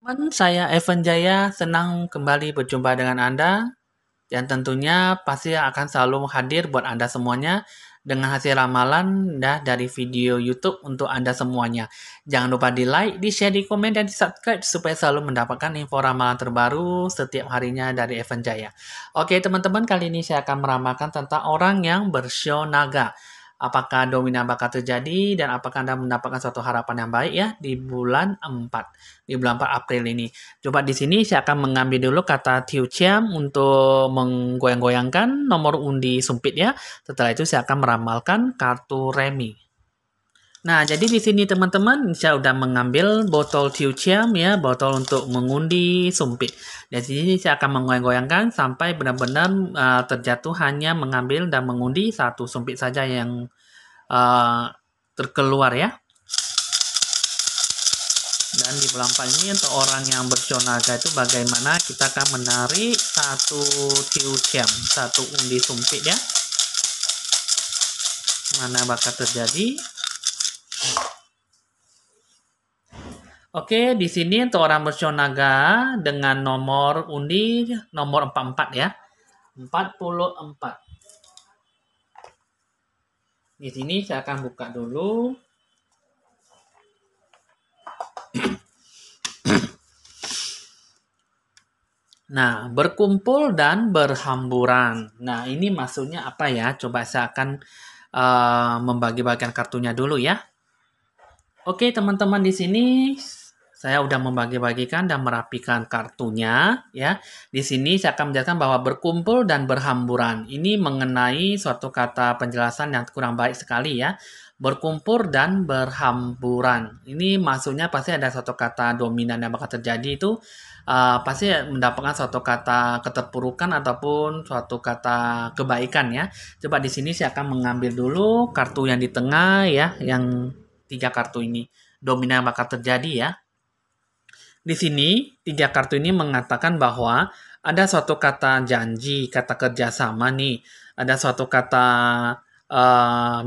Teman saya Evan Jaya senang kembali berjumpa dengan Anda dan tentunya pasti akan selalu hadir buat Anda semuanya dengan hasil ramalan dari video YouTube untuk Anda semuanya. Jangan lupa di like, di share, di komen, dan di subscribe supaya selalu mendapatkan info ramalan terbaru setiap harinya dari Evan Jaya. Oke teman-teman, kali ini saya akan meramalkan tentang orang yang bersio naga. Apakah dominan bakal terjadi dan apakah Anda mendapatkan suatu harapan yang baik ya di bulan 4, di bulan 4 April ini. Coba di sini saya akan mengambil dulu kata Tiu Chiam untuk menggoyang-goyangkan nomor undi sumpit ya. Setelah itu saya akan meramalkan kartu remi. Nah, jadi di sini teman-teman saya udah mengambil botol Tiu Chiam ya, botol untuk mengundi sumpit. Di sini saya akan menggoyang-goyangkan sampai benar-benar terjatuh hanya mengambil dan mengundi satu sumpit saja yang terkeluar ya. Dan di bulan 4 ini untuk orang yang bersionaga itu bagaimana kita akan menarik satu tiu ciam, satu undi sumpit ya. Mana bakal terjadi? Oke, di sini untuk orang bersionaga dengan nomor undi nomor 44 ya. 44. Di sini saya akan buka dulu. Nah, berkumpul dan berhamburan. Nah, ini maksudnya apa ya? Coba saya akan membagi-bagikan kartunya dulu ya. Oke, teman-teman di sini saya udah membagi-bagikan dan merapikan kartunya ya. Di sini saya akan menjelaskan bahwa berkumpul dan berhamburan. Ini mengenai suatu kata penjelasan yang kurang baik sekali ya. Berkumpul dan berhamburan. Ini maksudnya pasti ada suatu kata dominan yang bakal terjadi itu pasti mendapatkan suatu kata keterpurukan ataupun suatu kata kebaikan ya. Coba di sini saya akan mengambil dulu kartu yang di tengah ya, yang 3 kartu ini. Dominan yang bakal terjadi ya. Di sini, 3 kartu ini mengatakan bahwa ada suatu kata janji, kata kerjasama nih. Ada suatu kata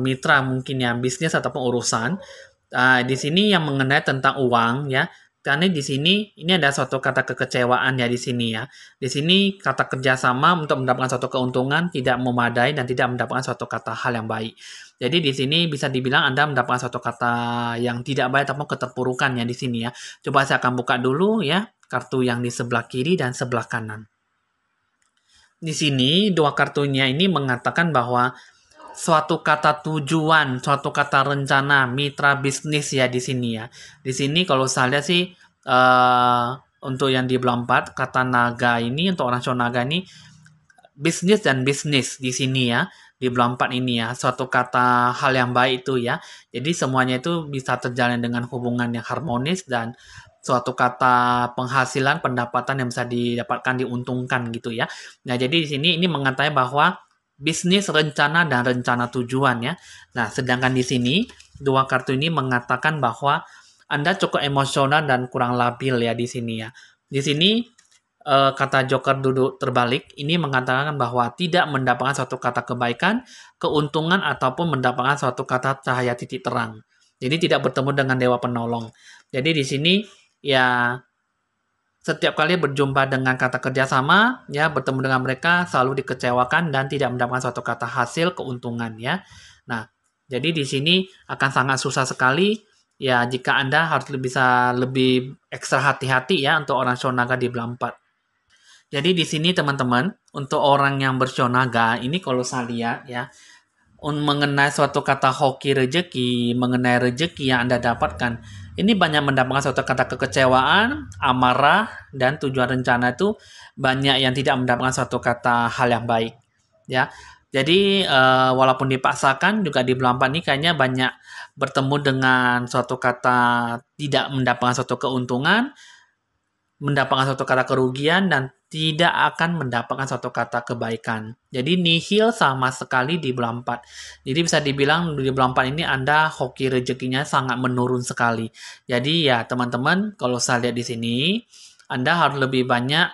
mitra mungkin ya, bisnis ataupun urusan. Di sini yang mengenai tentang uang ya. Karena di sini ini ada suatu kata kekecewaan ya di sini ya. Di sini kata kerjasama untuk mendapatkan suatu keuntungan tidak memadai dan tidak mendapatkan suatu kata hal yang baik. Jadi di sini bisa dibilang Anda mendapatkan suatu kata yang tidak baik ataupun keterpurukan ya di sini ya. Coba saya akan buka dulu ya kartu yang di sebelah kiri dan sebelah kanan. Di sini dua kartunya ini mengatakan bahwa suatu kata tujuan, suatu kata rencana, mitra bisnis ya di sini ya. Di sini kalau saya lihat sih untuk yang di bulan 4 kata naga ini untuk orang naga ini bisnis dan bisnis di sini ya. Di bulan 4 ini ya, suatu kata hal yang baik itu ya. Jadi semuanya itu bisa terjalin dengan hubungan yang harmonis dan suatu kata penghasilan, pendapatan yang bisa didapatkan, diuntungkan gitu ya. Nah, jadi di sini ini mengatakan bahwa bisnis, rencana, dan rencana tujuan ya. Nah, sedangkan di sini dua kartu ini mengatakan bahwa Anda cukup emosional dan kurang labil ya di sini ya. Di sini kata Joker duduk terbalik ini mengatakan bahwa tidak mendapatkan suatu kata kebaikan, keuntungan ataupun mendapatkan suatu kata cahaya titik terang. Jadi tidak bertemu dengan dewa penolong. Jadi di sini ya setiap kali berjumpa dengan kata kerjasama, ya bertemu dengan mereka selalu dikecewakan dan tidak mendapatkan suatu kata hasil keuntungan ya. Nah, jadi di sini akan sangat susah sekali ya jika Anda harus bisa lebih ekstra hati-hati ya untuk orang Shonaga di bulan 4. Jadi di sini teman-teman, untuk orang yang bersionaga, ini kalau saya lihat ya, mengenai suatu kata hoki rezeki, mengenai rezeki yang Anda dapatkan, ini banyak mendapatkan suatu kata kekecewaan, amarah, dan tujuan rencana itu banyak yang tidak mendapatkan suatu kata hal yang baik. Ya, jadi walaupun dipaksakan juga di bulan 4 ini kayaknya banyak bertemu dengan suatu kata tidak mendapatkan suatu keuntungan, mendapatkan suatu kata kerugian dan tidak akan mendapatkan suatu kata kebaikan. Jadi nihil sama sekali di bulan 4. Jadi bisa dibilang di bulan 4 ini Anda hoki rezekinya sangat menurun sekali. Jadi ya teman-teman, kalau saya lihat di sini, Anda harus lebih banyak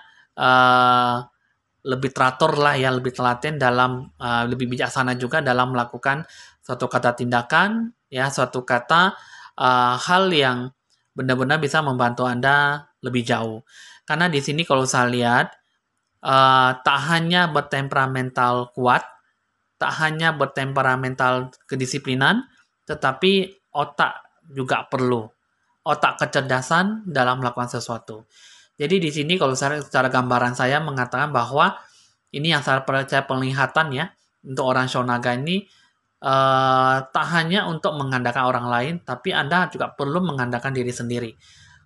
lebih teratur lah ya, lebih telaten dalam lebih bijaksana juga dalam melakukan suatu kata tindakan ya, suatu kata hal yang benar-benar bisa membantu Anda lebih jauh. Karena di sini kalau saya lihat, tak hanya bertemperamental kuat, tak hanya bertemperamental kedisiplinan, tetapi otak juga perlu. Otak kecerdasan dalam melakukan sesuatu. Jadi di sini kalau secara gambaran saya mengatakan bahwa ini yang saya percaya penglihatan ya, untuk orang Shonaga ini tak hanya untuk mengandalkan orang lain, tapi Anda juga perlu mengandalkan diri sendiri.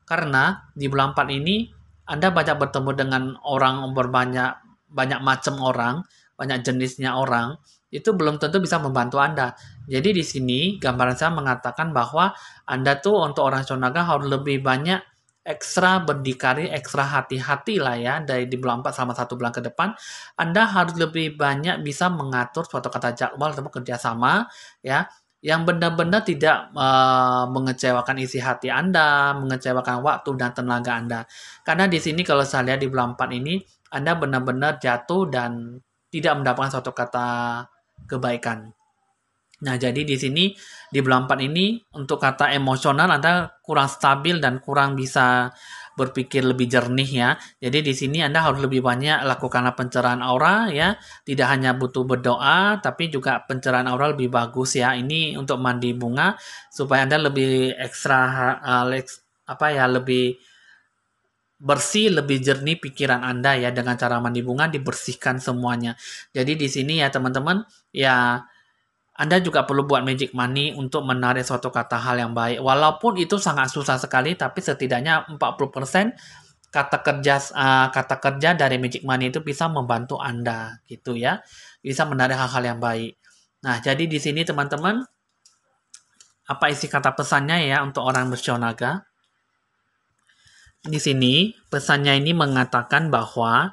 Karena di bulan 4 ini Anda banyak bertemu dengan orang banyak macam orang, banyak jenisnya orang, itu belum tentu bisa membantu Anda. Jadi di sini gambaran saya mengatakan bahwa Anda tuh untuk orang Shonaga harus lebih banyak ekstra berdikari, ekstra hati-hati lah ya dari di bulan 4 selama 1 bulan ke depan. Anda harus lebih banyak bisa mengatur suatu kata jadwal atau kerjasama ya yang benar-benar tidak mengecewakan isi hati Anda, mengecewakan waktu dan tenaga Anda. Karena di sini kalau saya lihat di bulan 4 ini, Anda benar-benar jatuh dan tidak mendapatkan suatu kata kebaikan. Nah, jadi di sini di bulan 4 ini untuk kata emosional Anda kurang stabil dan kurang bisa berpikir lebih jernih ya. Jadi di sini Anda harus lebih banyak lakukanlah pencerahan aura ya. Tidak hanya butuh berdoa tapi juga pencerahan aura lebih bagus ya. Ini untuk mandi bunga supaya Anda lebih ekstra lebih bersih, lebih jernih pikiran Anda ya dengan cara mandi bunga dibersihkan semuanya. Jadi di sini ya teman-teman ya anda juga perlu buat magic money untuk menarik suatu kata hal yang baik. Walaupun itu sangat susah sekali, tapi setidaknya 40% kata kerja dari magic money itu bisa membantu Anda gitu ya. Bisa menarik hal-hal yang baik. Nah, jadi di sini teman-teman, apa isi kata pesannya ya untuk orang bersyonaga? Di sini pesannya ini mengatakan bahwa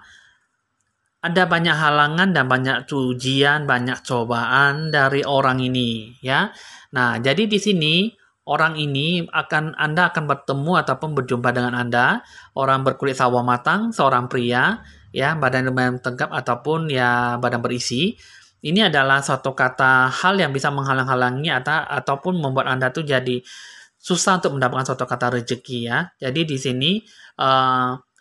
ada banyak halangan dan banyak ujian, banyak cobaan dari orang ini, ya. Nah, jadi di sini orang ini Anda akan bertemu ataupun berjumpa dengan Anda, orang berkulit sawo matang, seorang pria, ya, badan tegap ataupun ya badan berisi. Ini adalah suatu kata hal yang bisa menghalang-halangi ataupun membuat Anda tuh jadi susah untuk mendapatkan suatu kata rezeki ya. Jadi di sini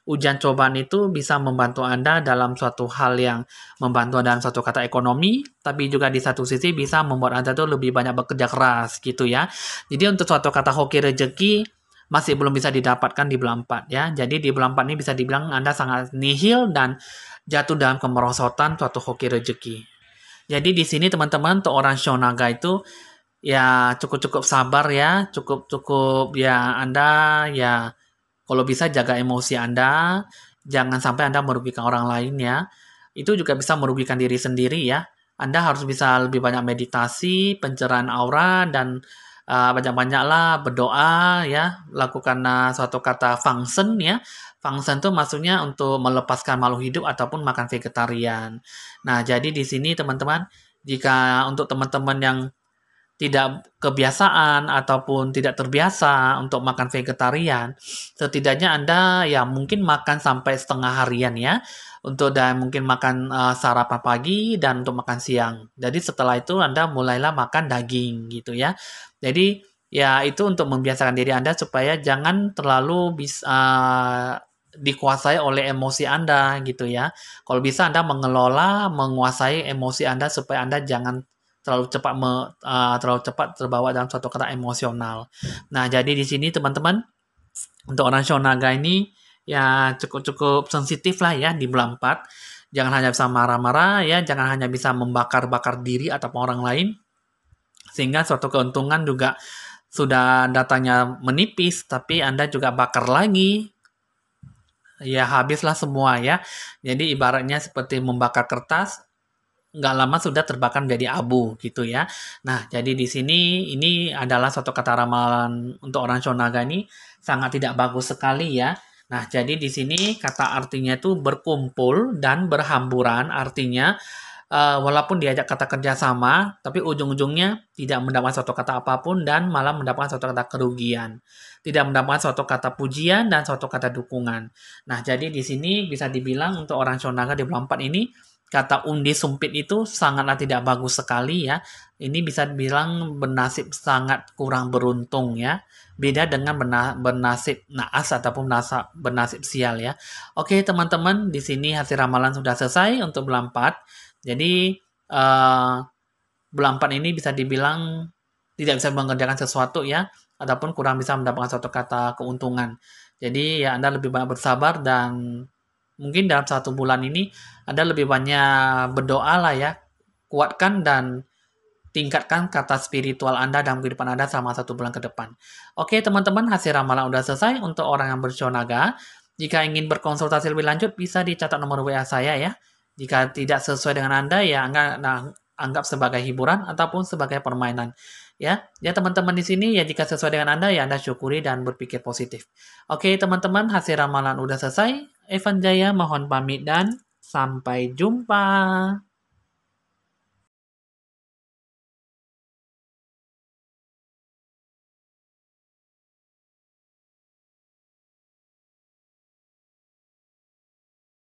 ujian cobaan itu bisa membantu Anda dalam suatu hal yang membantu dalam suatu kata ekonomi, tapi juga di satu sisi bisa membuat Anda tuh lebih banyak bekerja keras gitu ya. Jadi untuk suatu kata hoki rezeki masih belum bisa didapatkan di bulan 4 ya. Jadi di bulan 4 ini bisa dibilang Anda sangat nihil dan jatuh dalam kemerosotan suatu hoki rezeki. Jadi di sini teman-teman untuk orang Shonaga itu ya cukup-cukup sabar ya, cukup-cukup ya Anda ya kalau bisa jaga emosi Anda, jangan sampai Anda merugikan orang lain ya. Itu juga bisa merugikan diri sendiri ya. Anda harus bisa lebih banyak meditasi, pencerahan aura, dan banyak-banyaklah berdoa ya. Lakukan suatu kata fangsen ya. Fangsen itu maksudnya untuk melepaskan makhluk hidup ataupun makan vegetarian. Nah, jadi di sini teman-teman, jika untuk teman-teman yang tidak kebiasaan ataupun tidak terbiasa untuk makan vegetarian, setidaknya Anda ya mungkin makan sampai setengah harian ya, dan mungkin makan sarapan pagi dan untuk makan siang. Jadi setelah itu Anda mulailah makan daging gitu ya. Jadi ya itu untuk membiasakan diri Anda supaya jangan terlalu bisa dikuasai oleh emosi Anda gitu ya. Kalau bisa Anda menguasai emosi Anda supaya Anda jangan terlalu cepat terbawa dalam suatu kata emosional. Nah, jadi di sini teman-teman untuk orang Shonaga ini ya cukup sensitif lah ya di bulan 4. Jangan hanya bisa marah-marah ya, jangan hanya bisa membakar-bakar diri ataupun orang lain. Sehingga suatu keuntungan juga sudah datanya menipis, tapi Anda juga bakar lagi. Ya habislah semua ya. Jadi ibaratnya seperti membakar kertas, nggak lama sudah terbakar menjadi abu gitu ya. Nah, jadi di sini ini adalah suatu kata ramalan untuk orang Shonaga ini sangat tidak bagus sekali ya. Nah, jadi di sini kata artinya itu berkumpul dan berhamburan, artinya walaupun diajak kata kerja sama, tapi ujung-ujungnya tidak mendapatkan suatu kata apapun dan malah mendapatkan suatu kata kerugian. Tidak mendapatkan suatu kata pujian dan suatu kata dukungan. Nah, jadi di sini bisa dibilang untuk orang Shonaga di bulan 4 ini kata undi sumpit itu sangatlah tidak bagus sekali ya. Ini bisa dibilang bernasib sangat kurang beruntung ya. Beda dengan bernasib naas ataupun bernasib sial ya. Oke teman-teman, di sini hasil ramalan sudah selesai untuk bulan 4. Jadi bulan 4 ini bisa dibilang tidak bisa mengerjakan sesuatu ya, ataupun kurang bisa mendapatkan suatu kata keuntungan. Jadi ya Anda lebih banyak bersabar dan mungkin dalam 1 bulan ini Anda lebih banyak berdoa lah ya, kuatkan dan tingkatkan kata spiritual Anda dalam kehidupan Anda selama 1 bulan ke depan. Oke teman-teman, hasil ramalan udah selesai untuk orang yang bersio naga. Jika ingin berkonsultasi lebih lanjut, bisa dicatat nomor WA saya ya. Jika tidak sesuai dengan Anda, ya anggap sebagai hiburan ataupun sebagai permainan. Ya teman-teman di sini ya jika sesuai dengan Anda ya Anda syukuri dan berpikir positif. Oke teman-teman, hasil ramalan udah selesai. Evan Jaya mohon pamit dan sampai jumpa.